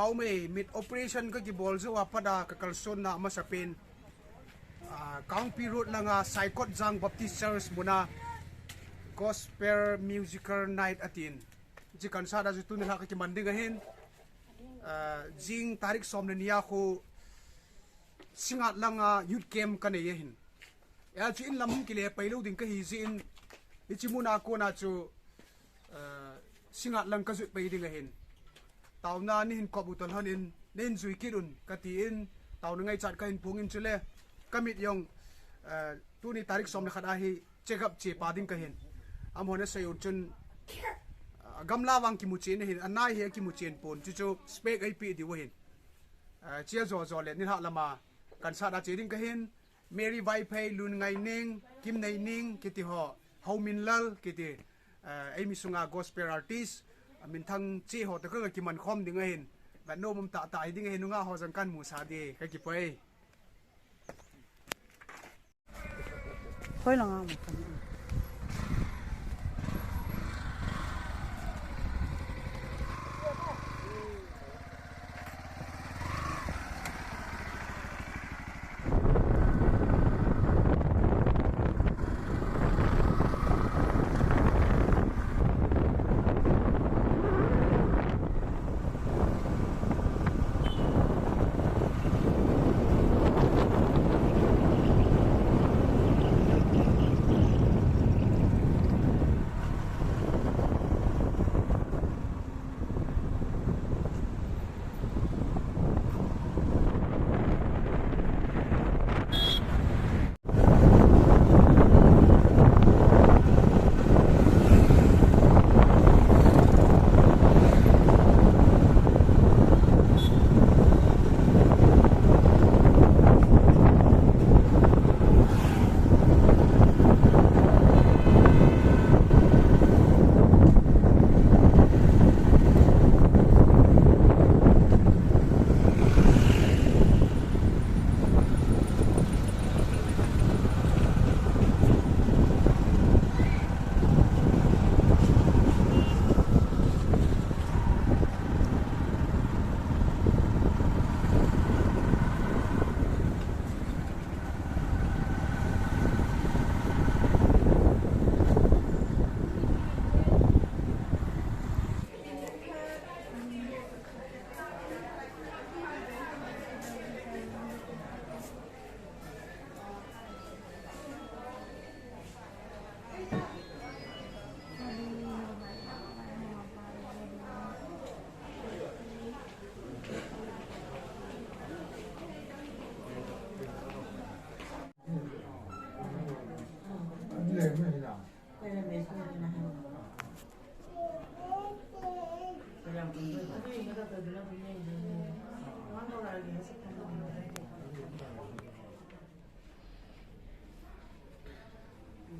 pau me mit operation ka ki bol zo apada ka kalson na masapin Kang Pirut langa Saikot Jang Baptist Church muna gospel musical night atin jikan sada ju tunil haka ki manding ahin jing tarik somne niya ko singat langa youth camp kane yahin ya chu in lam ki le pailo ding ka hi jin ichimuna ko na chu singat lang ka ju pai ding ahin tawna ni hin ko butol hanin nen zui kirun katiin tawna ngai chat ka hin pungin chule kamit yong tuni tarik somne khada hi check up che pading ka hin amhone sayo chun gamla wang ki muchen hin anai he ki muchen pon chu chu spek ai pi di wo hin chia zo zo le ni ha lama kan sa da che ding ka hin Mary Vaiphei Lunngaineng Kimneineng kiti ho Haominlal kiti ai mi sunga gospel artist min thang chi ho ta ka ki man khom ding hin ba no mum ta ta ding hin nga ho jang kan mu sa de ka ki pai khoi la nga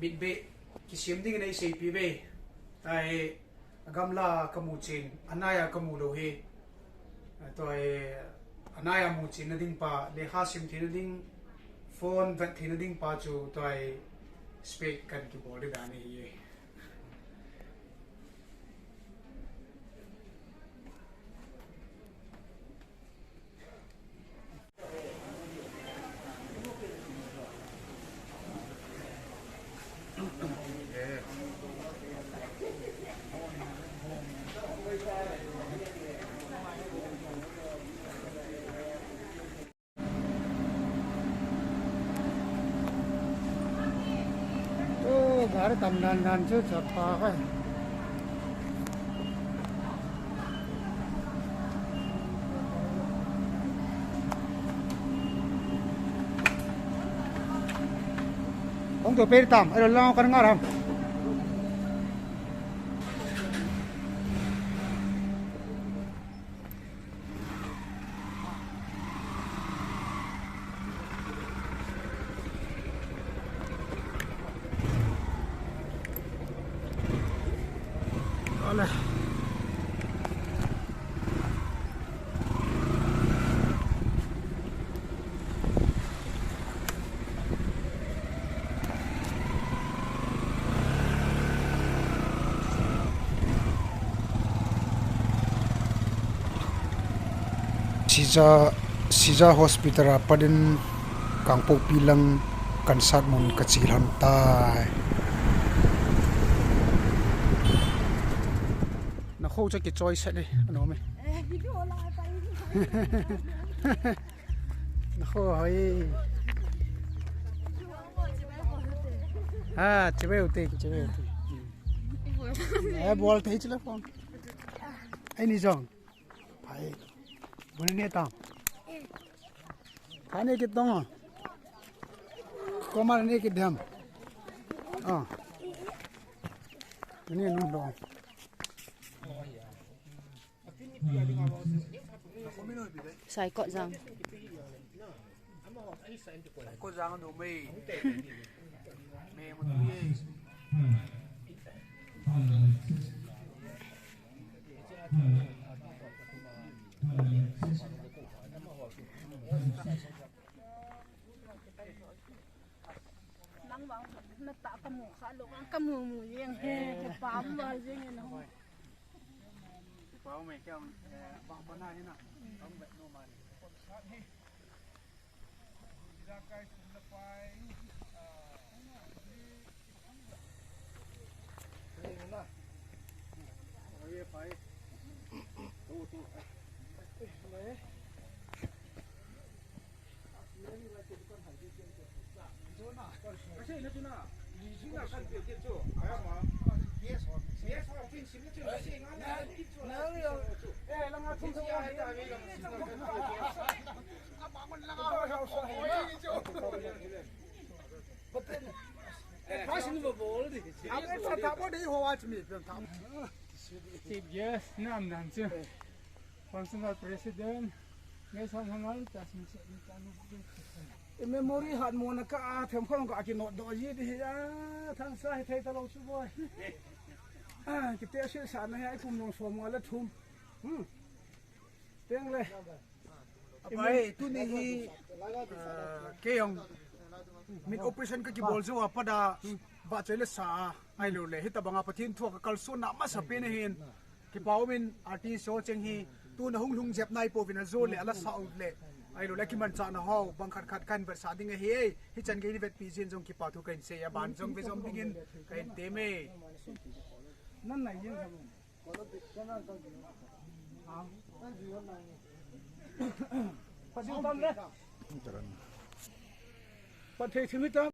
bit be kisim ding nei sei pi be tai gamla kamuchin anaya kamulo he toi anaya muchin na ding pa le hasim thina ding phone vat thina ding pa chu toi speak kan ki bol da ne ye Gari tamnan chu chapa kai ông tổ pe tam ai lo kan ngaram Oleh Sija hospital padin kangpo pilang kansat mon kacilan tai na kho cha ki choice ne ano me na kho hai chebe uti bol thei chla phone ai ni jong phai bune ne tam खाने के तो कमाल नहीं के ध्यान ini nundo sai cọ răng có răng đồ mì mì một tí nó tạo kamu khá lục kamu mùi riêng cái bám vào riêng này nó bao mày kêu bằng con này nè không vậy đâu mà ra cái súng là phải đây là rồi phải tu đấy Yes, nam nam chứ. Functional president, ngay sau hangal tas memory hat mo na ka them khong ka ki not do ji di ya thang sai thai ta lo chu boy ki te se sa na ai kum long so mo la thum teng le ai tu ni hi ke yong min operation ka ki bol zo apada ba chele sa ai lo le hita banga pathin thua ka kal so na ma sa pe ne hin ki pawmin arti so cheng hi tu na hung lung jep nai po vina zo le ala sa out le ai lo laki man cha na ho bang khat khat kan ber sa ding he hi chan ge ni vet pi jin jong ki pa thu kain se ya ban jong ve jom dingin kain te me nan nai yin tham pa ju tam le pa the thimi tam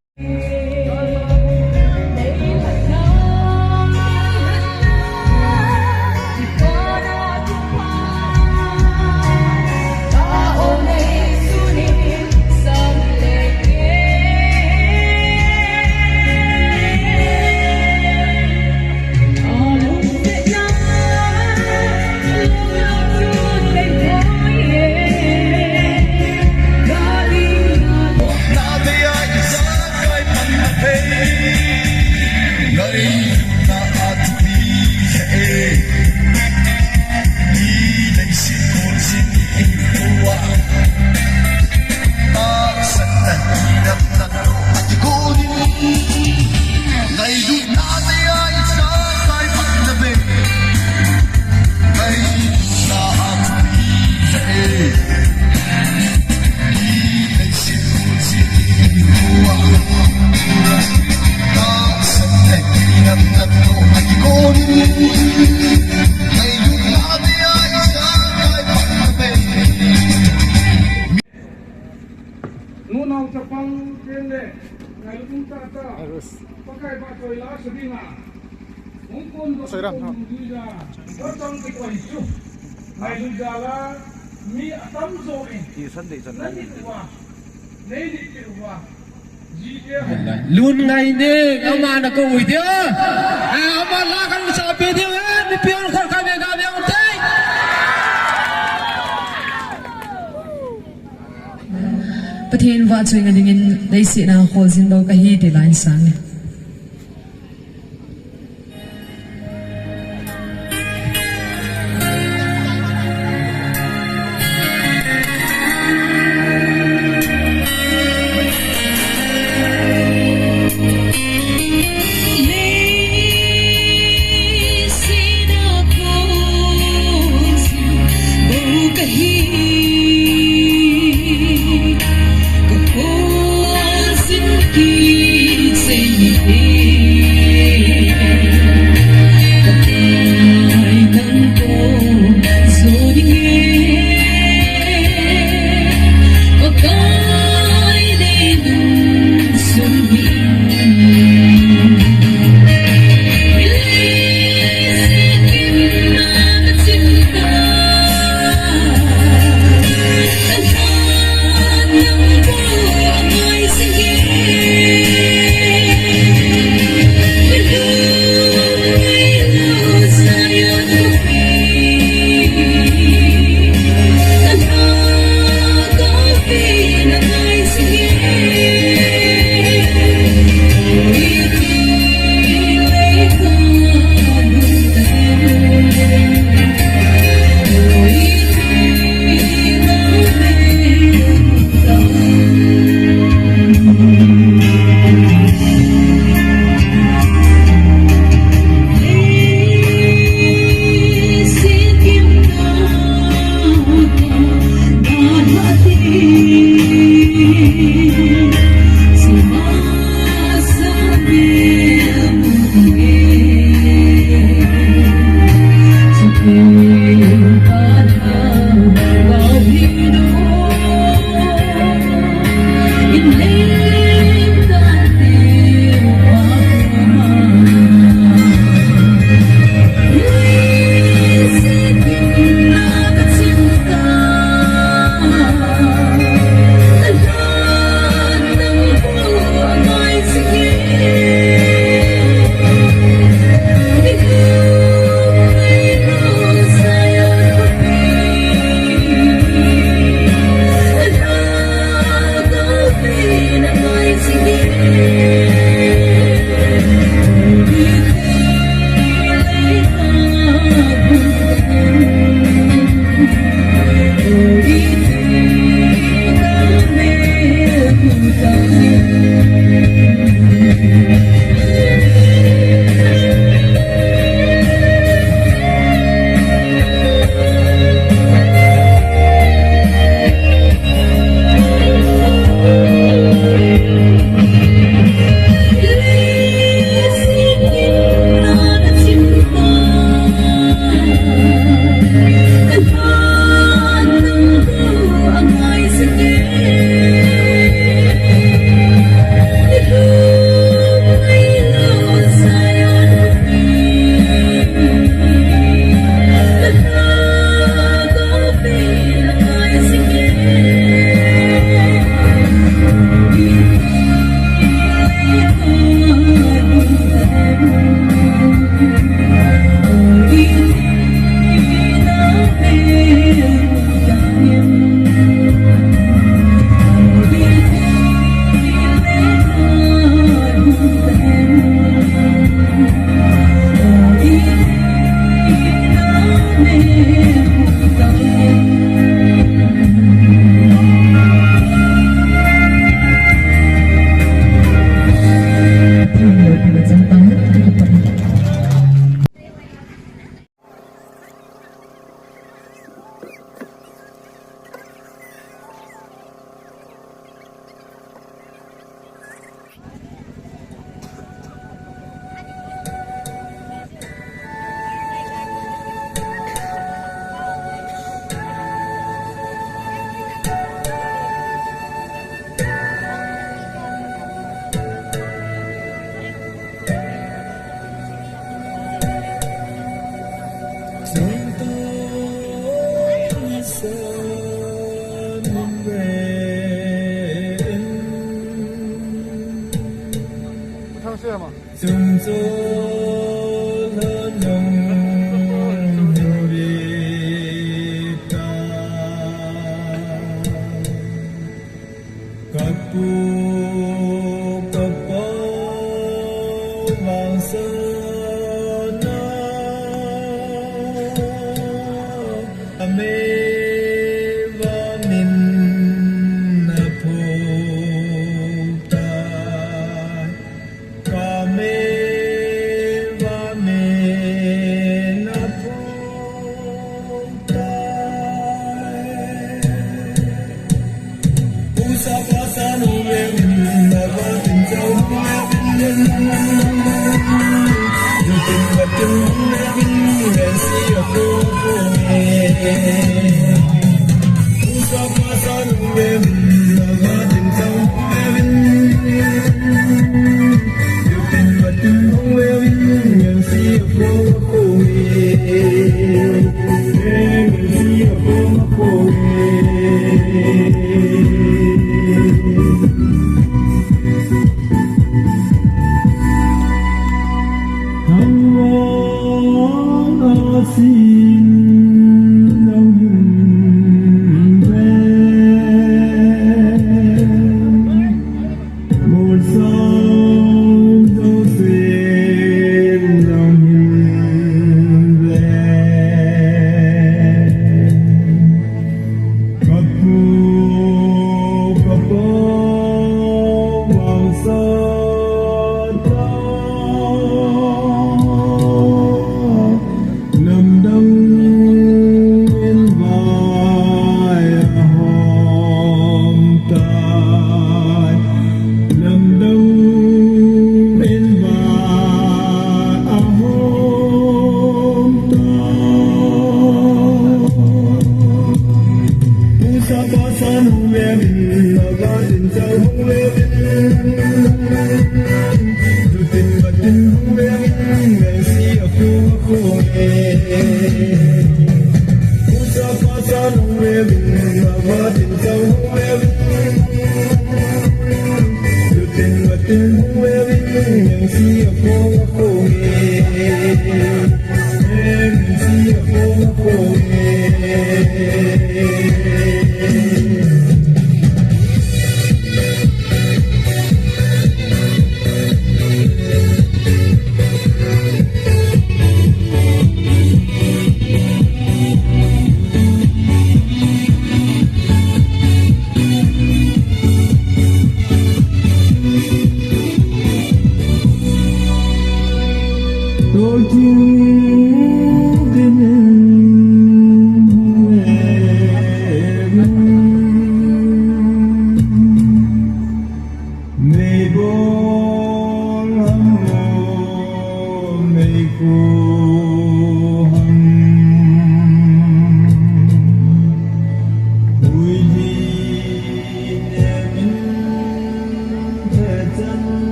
Lunngaineng ama na ko dia ama la kan sabi dia ni pion khol ka ga ga utai Pathen wa chuing adingin dei si na hol zin do ka hi de line sang Kahi Kame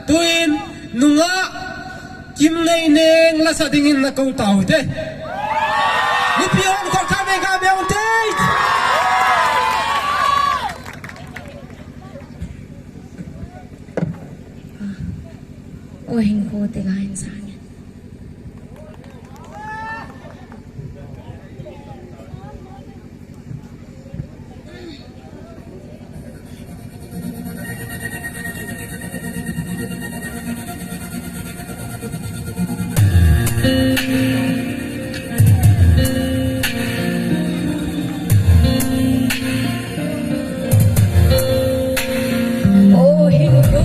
tuin nunga Kimneineng la sa dingin na kau tau de ni pion ko kame ga beon te Ôi hình khô thì là hình sáng nhỉ. Ôi hình khô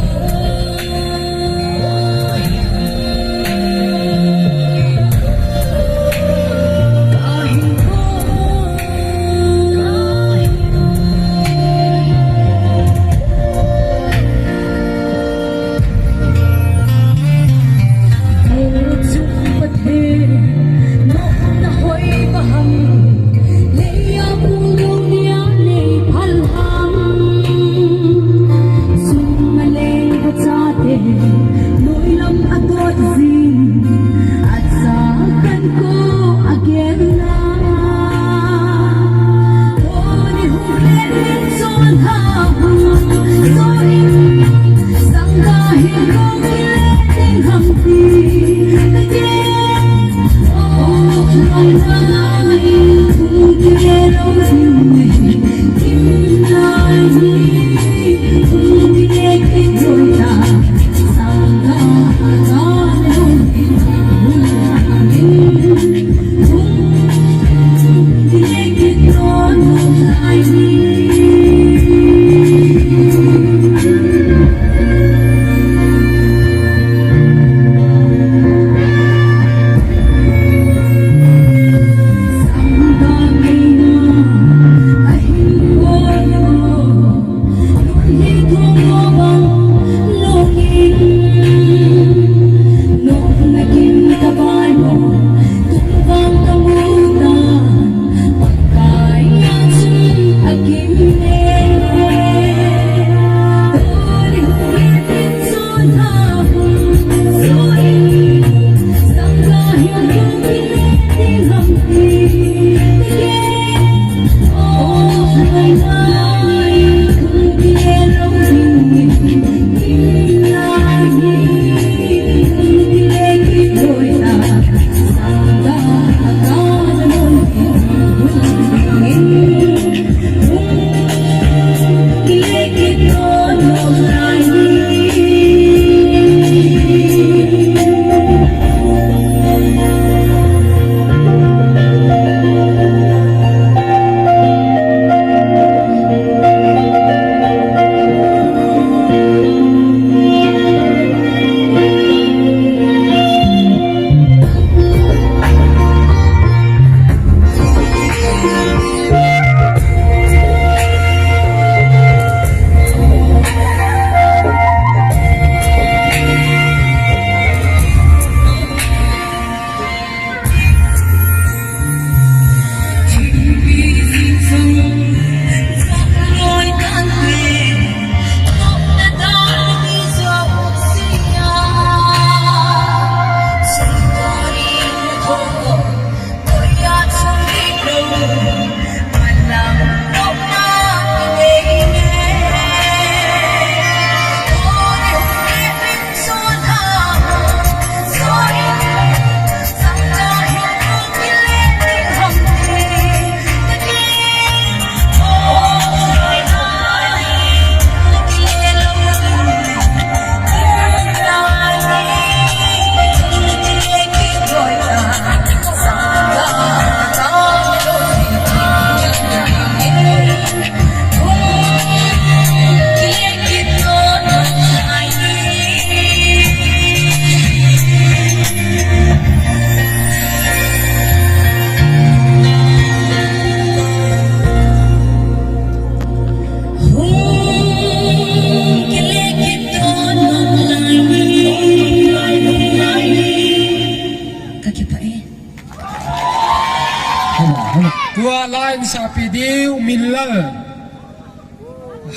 lain sapi diu Minlal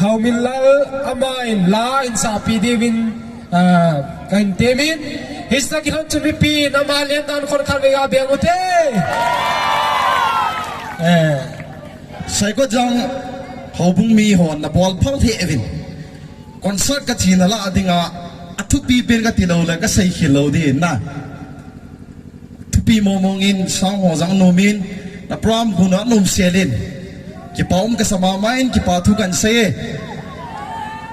Haominlal amain lain sapi diwin kain temin hisna kihan chumipi namalian dan kon khalvega bengote Saikot jang hobung mi hon na bol phang the evin concert ka china la adinga athupi pen ka tilo la ka sei khilo di na thupi momong in sang ho jang nomin na pram guna num selin ki paum ka sama main ki pa thu kan se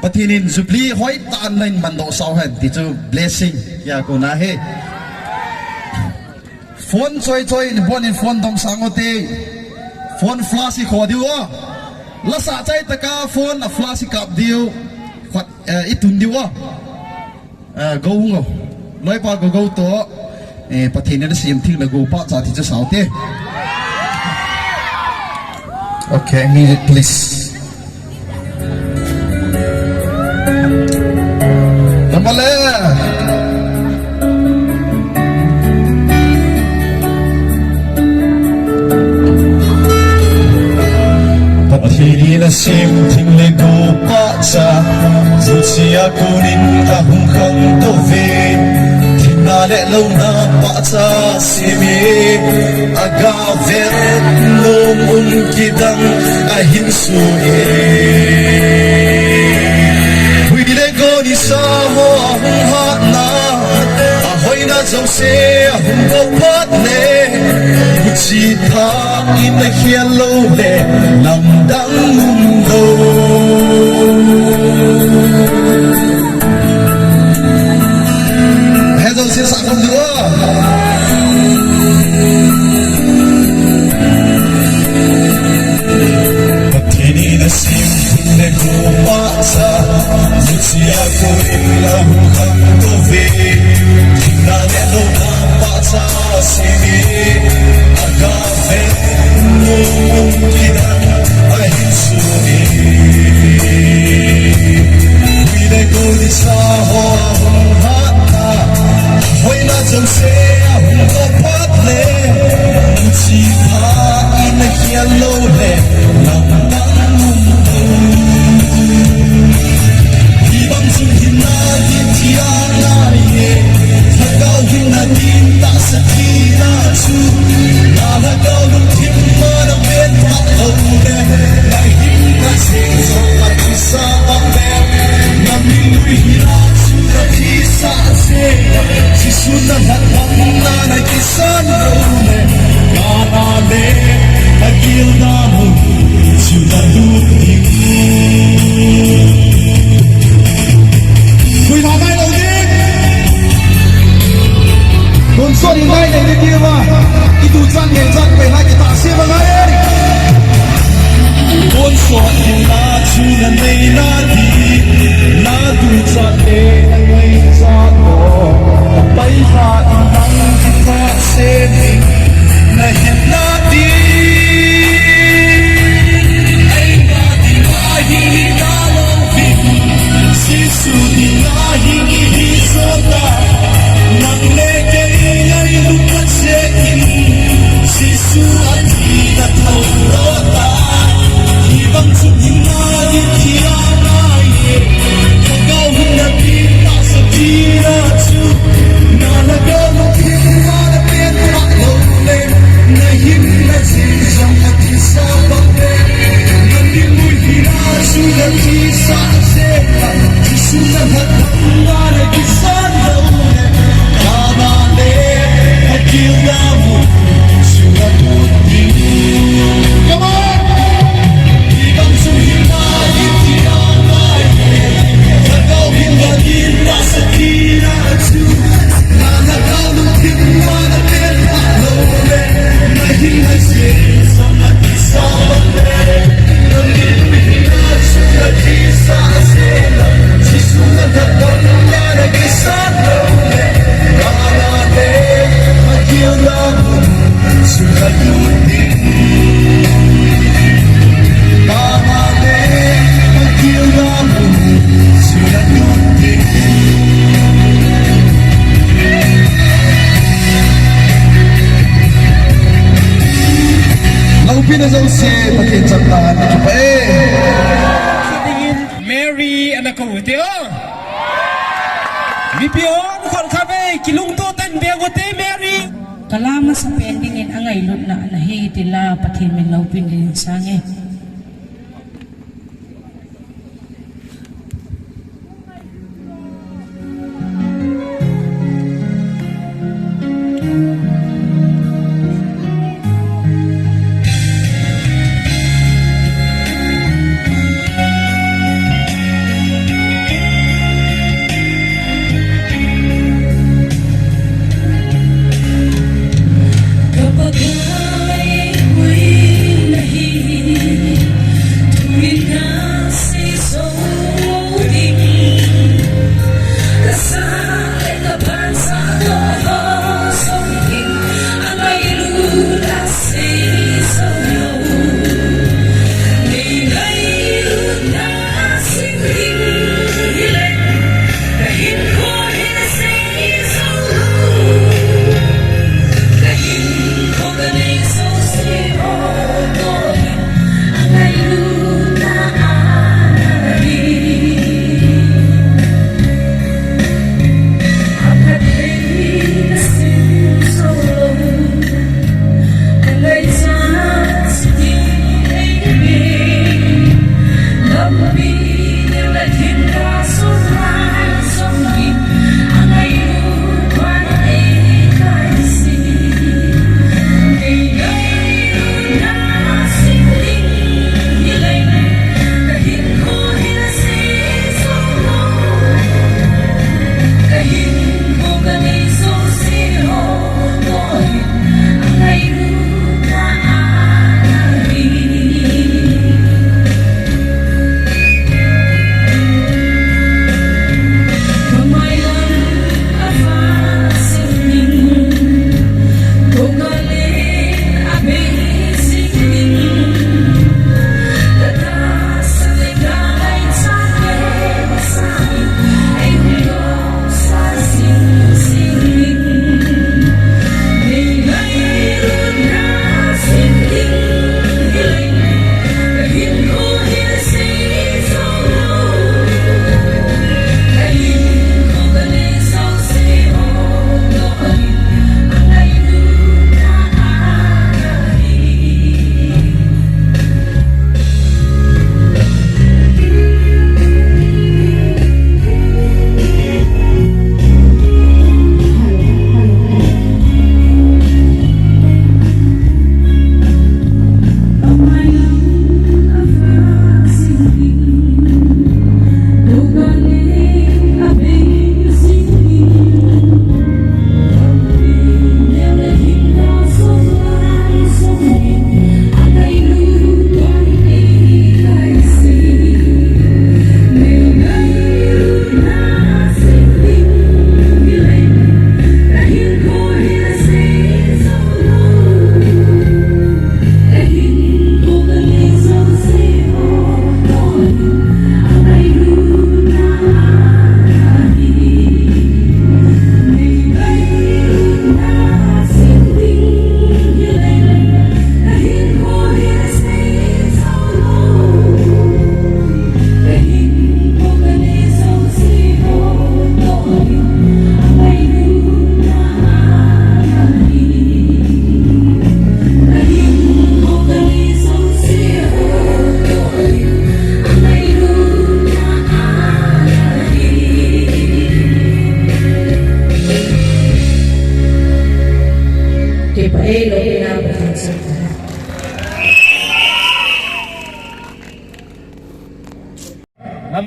patinin zubli hoi tan lain mando sau han ti chu blessing ya ko na he phone choi choi ni bon in phone dom sangote phone flashy kho diwa la sa chai taka phone a flashy kap diu khat itun diwa go ngo loi pa go to pathin na sim thing la go pa cha thi cha saute okay music please namale Patini na sim thing le go pa cha Zuchia kunin ka hung khang to ve Thina le lo na pa cha simi aga vet lom kidang a hin su e Hui le go ni sa ho hung ha na a hoi na zong se a hung go pat le Chi tha in the hello le lam dang mundo Hezo sin sa kom dua Patini na sim le go pa sa Zuchia ko in la hum to ve Na le lo na pa sa simi Agape no kidan ahin suni Wile go di sa ho hata Hoy na jam se ahun ko patle Uchi pa ina hialo le Lamdang mundo Ibang sunghin na di tiana ye Hagaw hina din ta sa tina su Nalagaw ng timma na ben makaude Lahing kasing sa patisa akbel Namiluy hirap surat isa se Sisunan hatang nanay kisan rone Kanale agil namu sudah luting Kuy mamay laudik Kung sorry ngay na hindi ba Itu chan ngay chan pe na kita siya ngay Kung sorry na chuna nay na di Na du chan ngay chan mo Bay ha inang kita seni Na hen na di Ay se pathin chaklan ki pa e Mary anak ko teo Bipion kon khabe kilung to tan begote Mary Kalama sa pendingin angay lut na nahitila pathin min laupin din sange.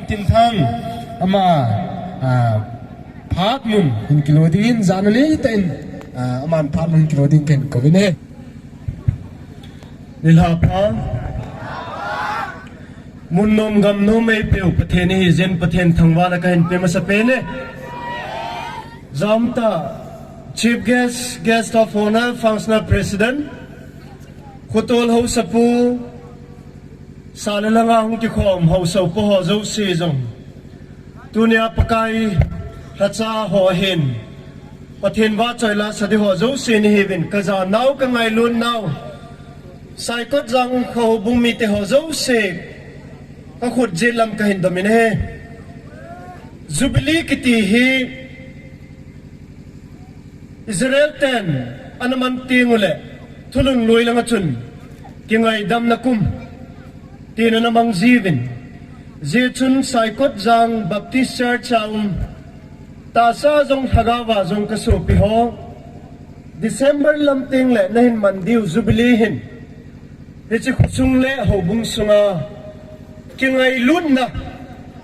Touthang ama phat mun hin kilodin zanali ten aman phat mun kilodin ken kovine nilha pha munnom gam no me peu patheni zen pathen thangwa la kain pe masapene zamta chief guest of honor functional president khotol ho sapu salalanga hung ki khom ho so po ho zo si zong tunia pakai hacha ho hin pathen wa choila sadi ho zo si ni hevin kaza nau ka ngai lun nau sai cốt rằng khâu bung mi te ho dấu se các khuất dễ làm cái hình đó mình he Jubilee kiti hi Israel ten anaman tingule thulun lui lang achun kingai dam nakum tina namang zivin zechun sai cốt rằng Baptist Church ta sa zong thagawa zong kasopi ho December lam ting le nahin mandiu Jubilee hin Hichi khusung le ho bung sunga kingai lun na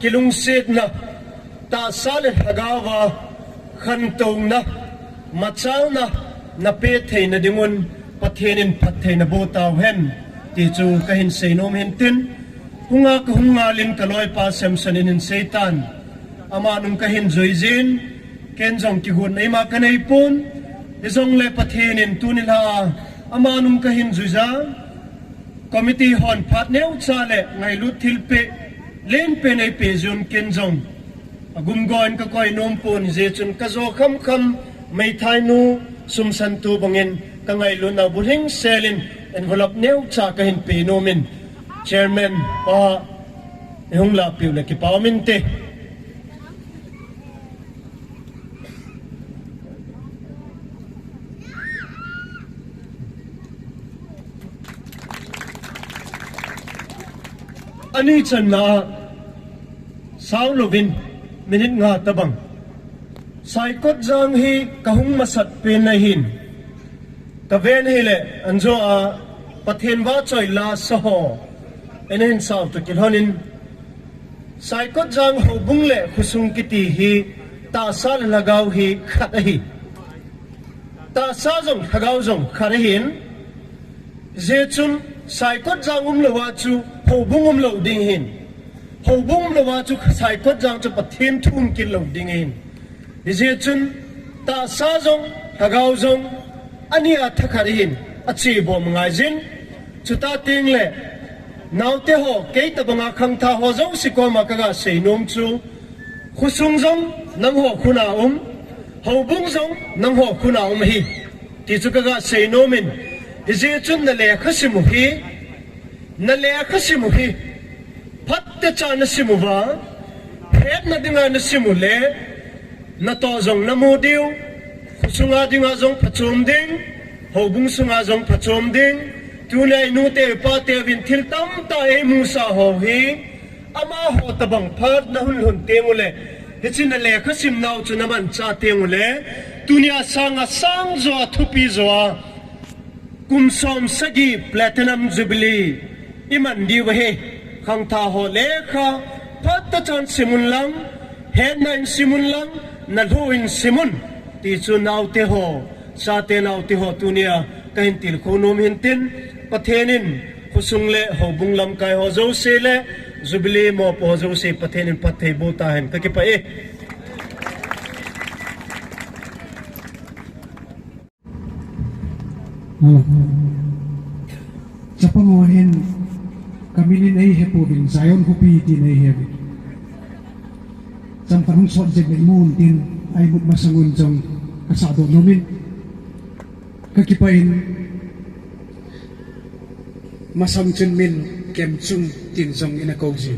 kilung set na ta sa le hagawa khan tong na machal na pe thei na dingun pathenin pathei na botaw hen ti chu kahin seinom hen tin hunga lin kaloi pa samsonin in satan ama nung kahin joizin kenjong ki hun ei ma kanai pun izong le pathenin tunila ama nung kahin juiza committee hon phat neu cha le ngai lu thil pe len pe nei pe jun kenjong agum goin ka koi nom pon je chun ka zo kham mai thai nu sum san tu bangin ka ngai lu na buling selin envelope neu cha ka hin pe nomin chairman pa hung la piu le ki pawmin te ani chan na sao lovin minute nga tabang sai kot jang hi kahung masat pe na hin ka ven hi le anjo a pathen wa choi la so ho enen saw to kilhonin sai kot jang ho bung le khusung kiti hi ta sal lagaw hi khat hi ta sa jong thagaw jong khar hin je chun sai kot jang lawa chu ho bungum lo ding hin ho bungum lawa chu sai kot jang chu pathen thum kin lo ding hin je chun ta sa jong thagaw jong ani a thakhar hin achi bom ngai jin chu ta ting le naute ho ke ta banga khang tha ho jong sikoma ka ga seinom chu khusung jong nang ho khuna ho bung jong nang ho khuna hi ti chu ka ga seinomin je chun na le khasimu hi na le khasimu hi phatte cha na simu wa het na dinga na simu le na to jong na mu diu sunga dinga jong phachom ding ho bung sunga jong phachom ding tu nei nu te pa te vin thil tam ta e mu sa ho hi ama ho tabang phat na hun te mu le hichin na le khasim nau chu na man cha te mu le tunia sanga sang zo thupi zo kumsom sagi platinum jubilee iman diwa he khang tha ho le kha phat ta chan simun lang head nine simun lang na luin simun ti chu nau te ho sa te nau te ho tunia kain til khonom hin tin pathenin khusung le ho bunglam kai ho zo se le jubilee mo po zo se pathenin pathei bo ta hen ka ke pa e Chapangohin kami ni nei hepo bin Zion Hupi ti nei hebi Chan parang sot jeg nei mun tin ay mut masangun jong kasado nomin kakipain masam chun min kem chung tin jong ina kauji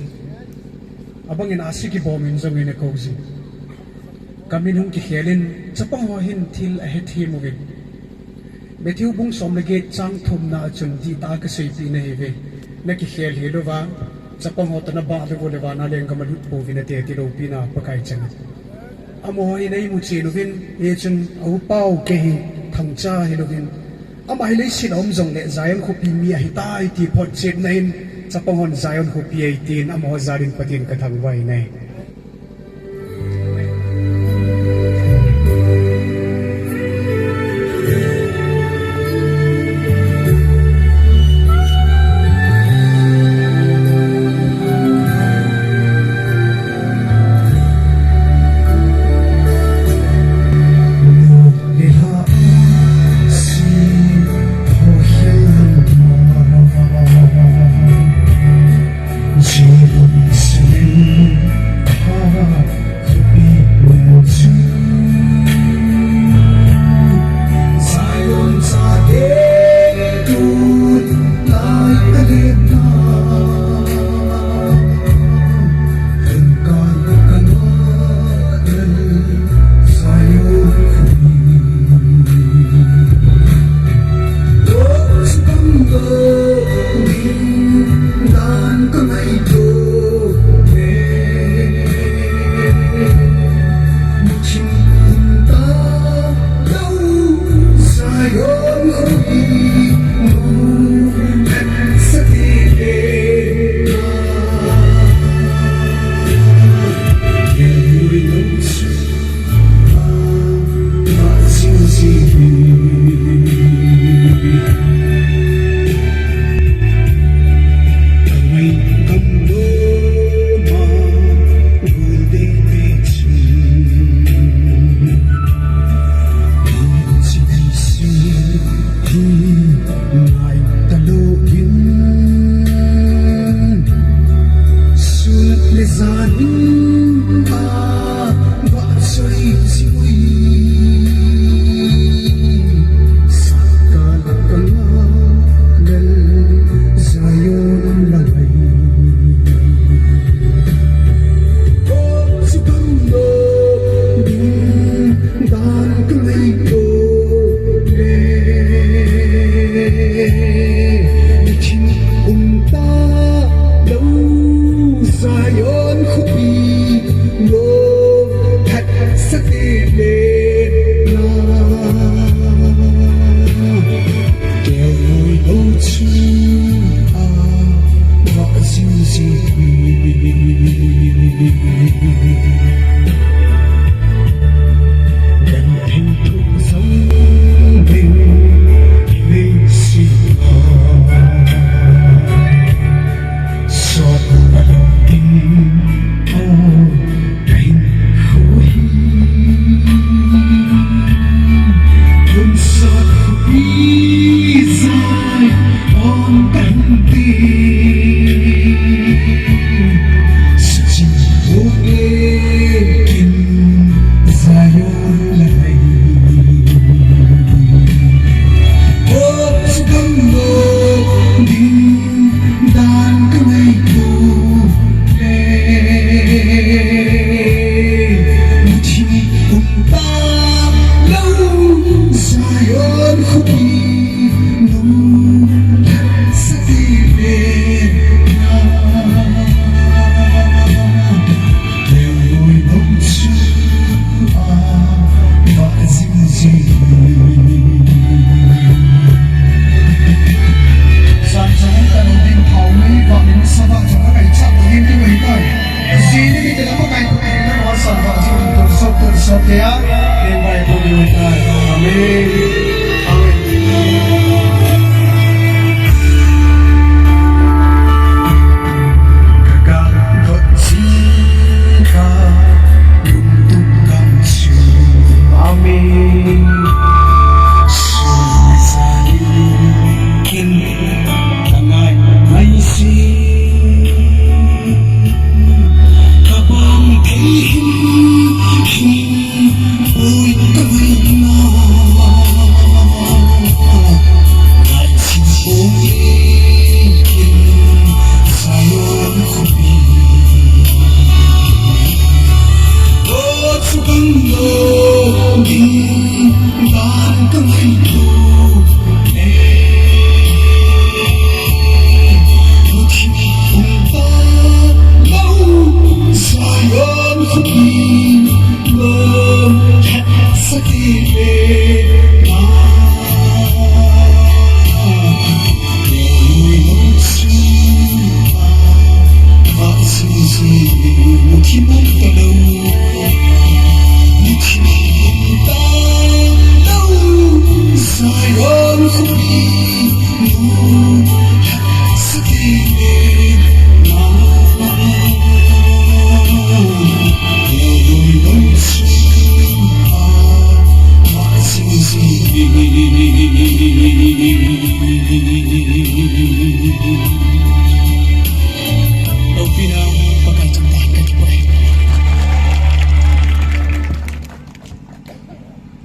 abang ina asiki bomin jong ina kauji kami nung ki khelin chapangohin thil a hethi movin Matthew bung som lagi chang thum na chun di ta ka sei pi na heve na ki khel he lo wa chapang hot na ba le le wa na leng ka malut po vin te ti lo pi na pakai chang amo hi nei mu chi no vin e chun au pau ke hi thang cha hi lo vin ama hi le sin om jong le Zion khu pi mi hi tai ti phot chet nain chapang hon Zion khu pi 18 amo zarin patin ka thang wai nei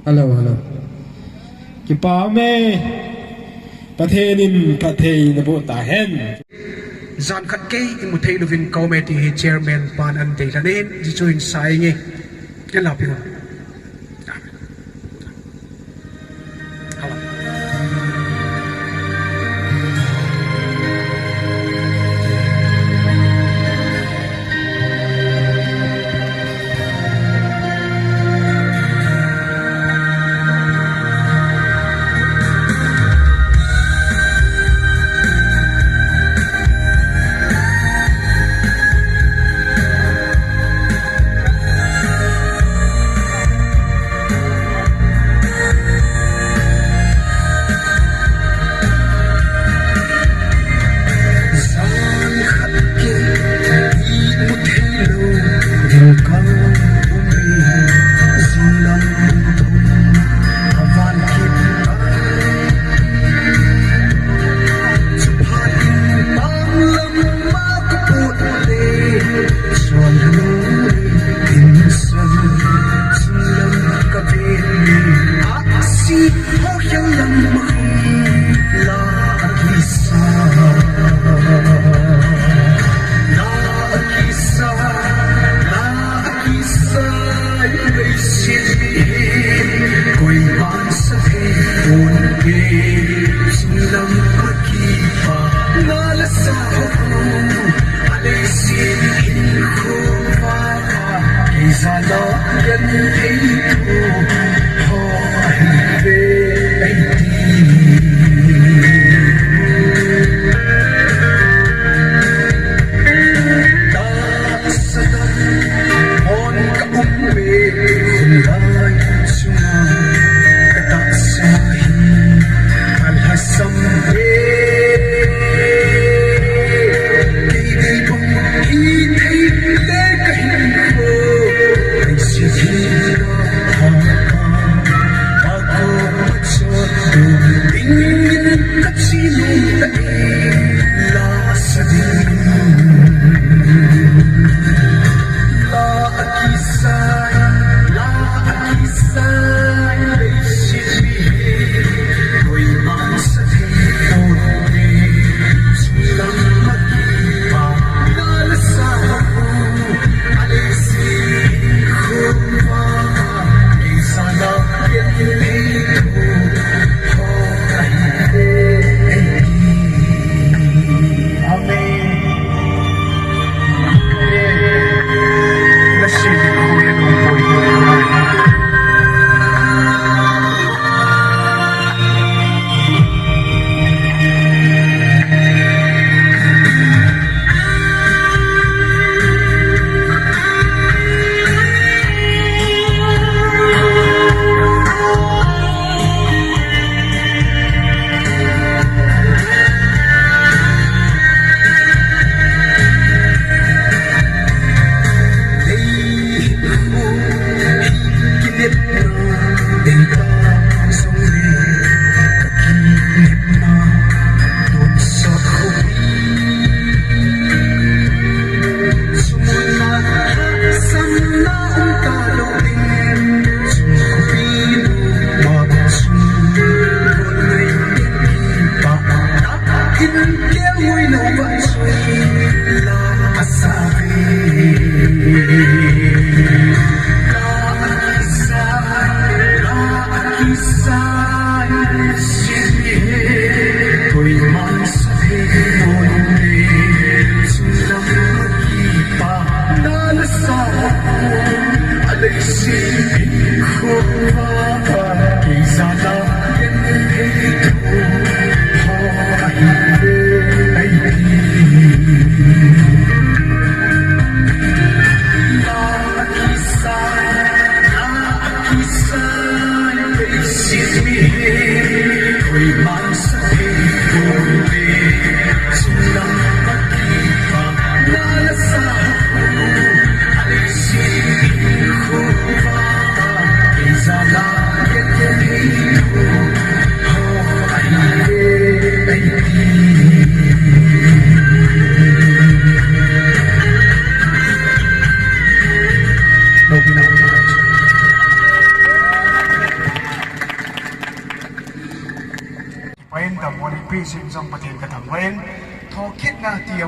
hello hello ki pa me pathenin pathei na bo ta hen zan khat ke imuthei lovin committee hi chairman pan an te lanin ji chuin sai nge ke la piwa Hãy subscribe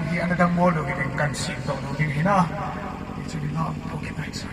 dam hi anadang mo lo gideng kan sim to lo ding hina it's really long okay thanks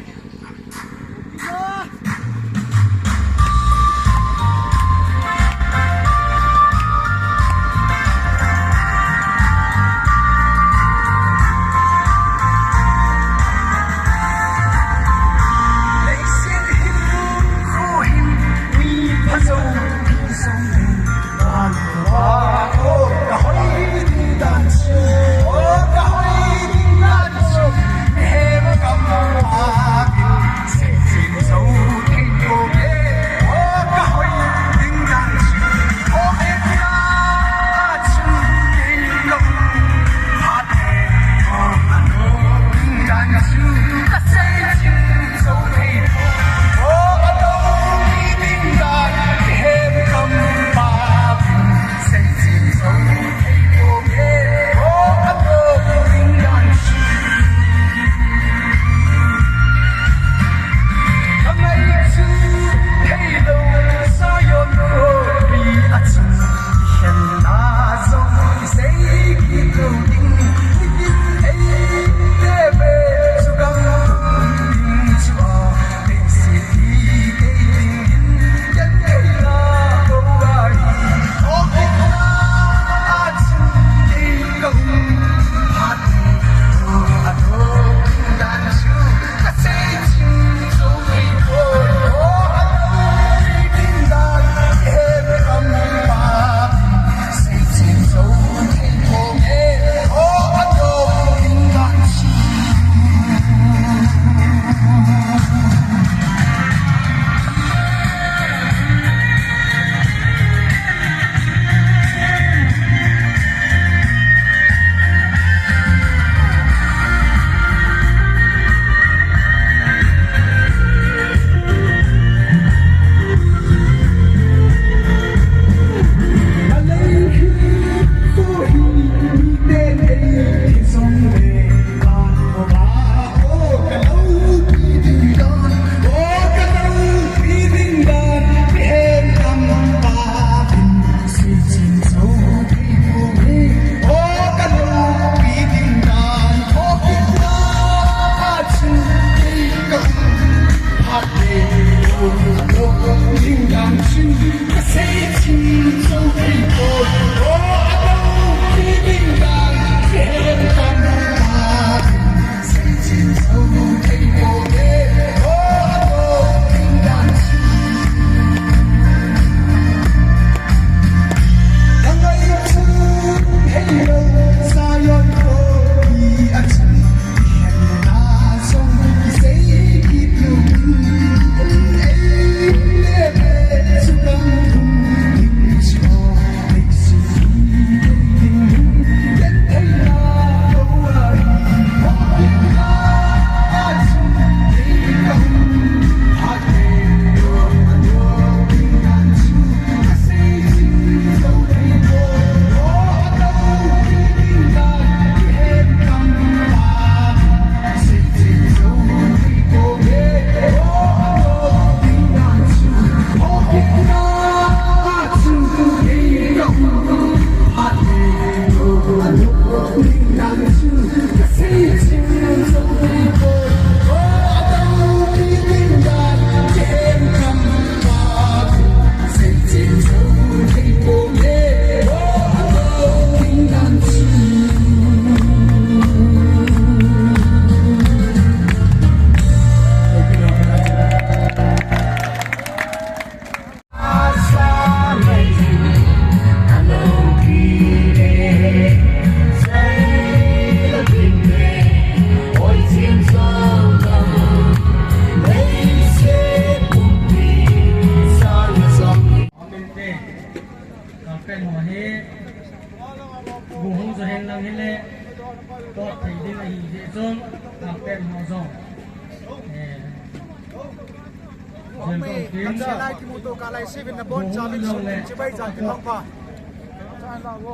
Lai ki muto kalai seven na bon jamin so chibai jan ki longpa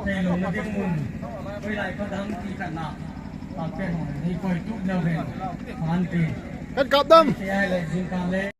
Tây lùng là tiếng mùn với lại có đám tí cạn nạ và cái hồn thì coi túc nhau về hoàn tiền Hết cặp đâm thì ai lại dừng càng lên